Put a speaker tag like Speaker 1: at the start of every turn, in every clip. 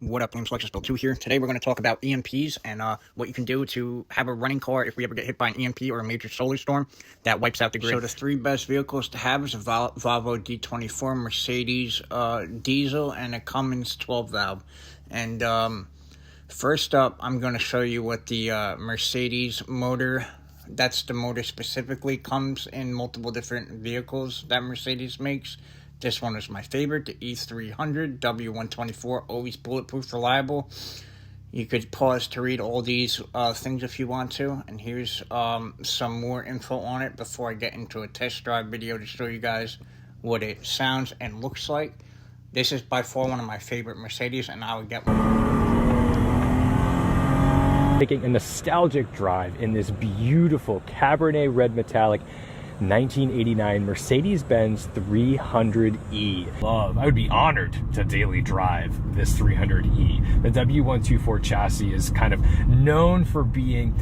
Speaker 1: What up, name's Lexus Build 2 here. Today we're going to talk about EMPs and what you can do to have a running car if we ever get hit by an EMP or a major solar storm that wipes out the grid. So the three best vehicles to have is a Volvo D24, Mercedes diesel, and a Cummins 12 valve. And first up, I'm going to show you what the Mercedes motor, that's the motor specifically, comes in multiple different vehicles that Mercedes makes. This one is my favorite, the E300 W124, always bulletproof, reliable. You could pause to read all these things if you want to. And here's some more info on it before I get into a test drive video to show you guys what it sounds and looks like. This is by far one of my favorite Mercedes, and I would get one.
Speaker 2: Taking a nostalgic drive in this beautiful Cabernet Red Metallic 1989 Mercedes-Benz 300E. I would be honored to daily drive this 300E. The W124 chassis is kind of known for being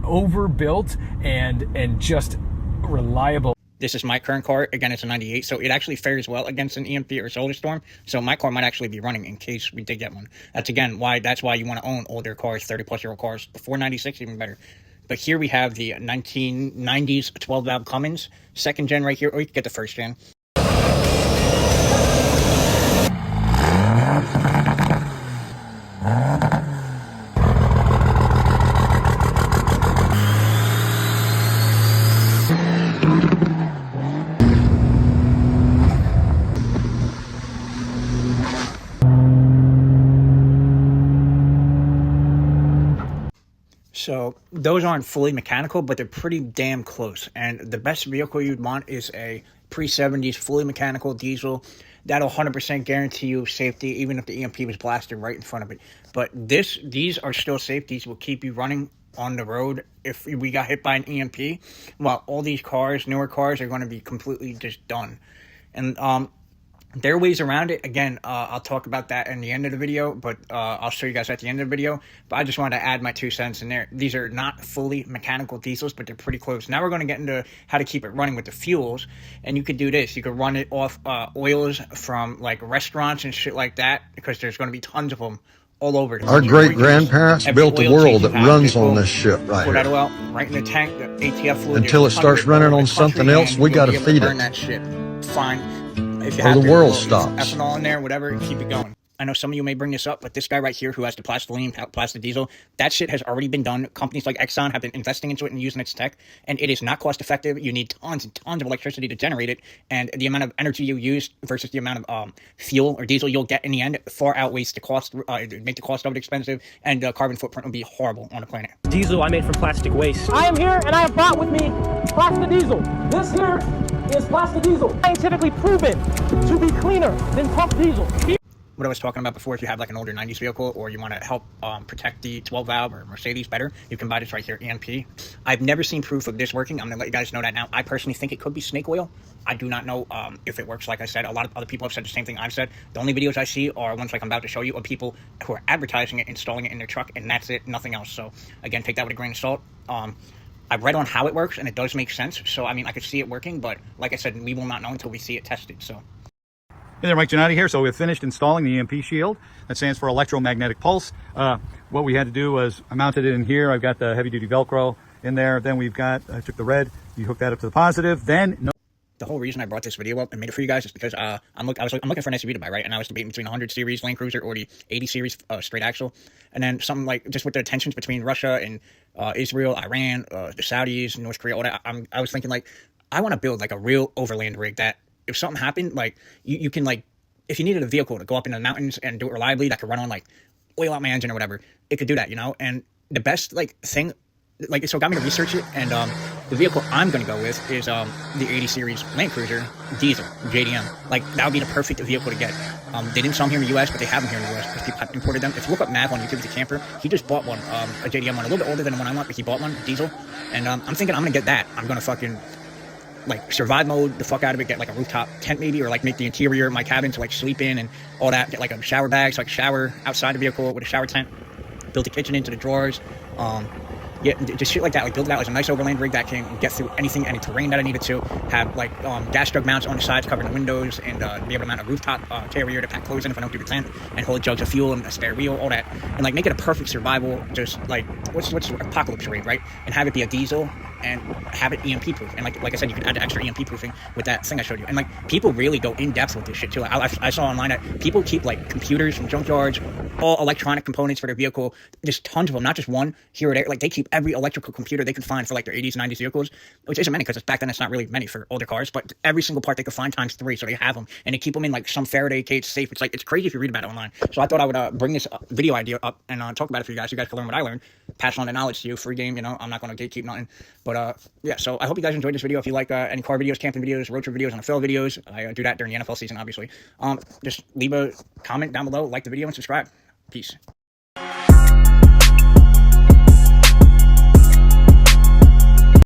Speaker 2: overbuilt and just reliable.
Speaker 1: This is my current car. Again, it's a 98, so it actually fares well against an EMP or solar storm. So my car might actually be running in case we did get one. That's why you want to own older cars, 30-plus-year-old cars. Before 96, even better. But here we have the 1990s 12-valve Cummins, second gen right here, or you can get the first gen. So those aren't fully mechanical, but they're pretty damn close. And the best vehicle you'd want is a pre-70s fully mechanical diesel. That'll 100% guarantee you safety, even if the EMP was blasted right in front of it. But these are still safe. These will keep you running on the road if we got hit by an EMP. While all these cars, newer cars, are going to be completely just done. And there are ways around it. Again, I'll talk about that in the end of the video, but I'll show you guys at the end of the video. But I just wanted to add my 2 cents in there. These are not fully mechanical diesels, but they're pretty close. Now we're going to get into how to keep it running with the fuels. And you could do this. You could run it off oils from like restaurants and shit like that, because there's going to be tons of them all over.
Speaker 3: Our great-grandparents built the world that runs on this ship right here.
Speaker 1: Oil right in the tank, the ATF fluid.
Speaker 3: Until it starts running on something else, we got to feed it.
Speaker 1: That shit. Fine. If you
Speaker 3: or
Speaker 1: have
Speaker 3: the world stops.
Speaker 1: Ethanol in there, whatever, keep it going. I know some of you may bring this up, but this guy right here who has the plastiline, plastic diesel, that shit has already been done. Companies like Exxon have been investing into it and using its tech, and it is not cost effective. You need tons and tons of electricity to generate it, and the amount of energy you use versus the amount of fuel or diesel you'll get in the end far outweighs the cost, make the cost of it expensive, and the carbon footprint will be horrible on the planet.
Speaker 4: Diesel I made from plastic waste. I am here and I have brought with me plastic diesel. This here is plastic diesel, scientifically proven to be cleaner than pump diesel.
Speaker 1: What I was talking about before, if you have like an older 90s vehicle or you want to help protect the 12 valve or Mercedes better, you can buy this right here, EMP. I've never seen proof of this working. I'm going to let you guys know that now. I personally think it could be snake oil. I do not know if it works. Like I said, a lot of other people have said the same thing I've said. The only videos I see are ones like I'm about to show you of people who are advertising it, installing it in their truck, and that's it, nothing else. So again, take that with a grain of salt. I've read on how it works, and it does make sense. So, I mean, I could see it working, but like I said, we will not know until we see it tested, so.
Speaker 5: Hey there, Mike Gennady here. So we've finished installing the EMP shield. That stands for electromagnetic pulse. What we had to do was I mounted it in here. I've got the heavy duty Velcro in there. Then I took the red, you hook that up to the positive. Then
Speaker 1: the whole reason I brought this video up and made it for you guys is because I'm looking for an SUV to buy, right? And I was debating between a 100 series Land Cruiser or the 80 series straight axle. And then something like, just with the tensions between Russia and Israel, Iran, the Saudis, North Korea, all that, I was thinking, like, I want to build like a real overland rig that if something happened, like, you can, like, if you needed a vehicle to go up into the mountains and do it reliably, that could run on, like, oil out my engine or whatever, it could do that, you know? And the best, like, thing, like, so it got me to research it, and the vehicle I'm going to go with is the 80 series Land Cruiser diesel, JDM. Like, that would be the perfect vehicle to get. They didn't sell them here in the U.S., but they have them here in the U.S. because people have imported them. If you look up Mav on YouTube with a camper, he just bought one, a JDM one, a little bit older than the one I want, but he bought one, diesel. And I'm thinking I'm going to get that. I'm going to fucking, like, survive mode the fuck out of it, get like a rooftop tent maybe, or like make the interior of my cabin to like sleep in and all that, get like a shower bag so I can shower outside the vehicle with a shower tent, build a kitchen into the drawers, yeah, just shit like that. Like build it out as a nice overland rig that can get through anything, any terrain that I needed to. Have like gas jug mounts on the sides covering the windows, and be able to mount a rooftop carrier to pack clothes in if I don't do the tent, and hold jugs of fuel and a spare wheel, all that, and like make it a perfect survival, just like what's apocalypse rig, right? And have it be a diesel and have it EMP proof. And like I said, you can add the extra EMP proofing with that thing I showed you. And like people really go in depth with this shit too. I saw online that people keep like computers from junkyards, all electronic components for their vehicle, just tons of them, not just one here or there. Like they keep every electrical computer they can find for like their 80s, 90s vehicles, which isn't many because back then it's not really many for older cars, but every single part they could find times 3, so they have them, and they keep them in like some Faraday cage safe. It's like, it's crazy if you read about it online. So I thought I would bring this video idea up and talk about it for you guys. You guys can learn what I learned, pass on the knowledge to you. Free game, you know, I'm not going to gatekeep nothing. But yeah, so I hope you guys enjoyed this video. If you like any car videos, camping videos, road trip videos, and NFL videos, I do that during the NFL season, obviously. Just leave a comment down below, like the video, and subscribe. Peace.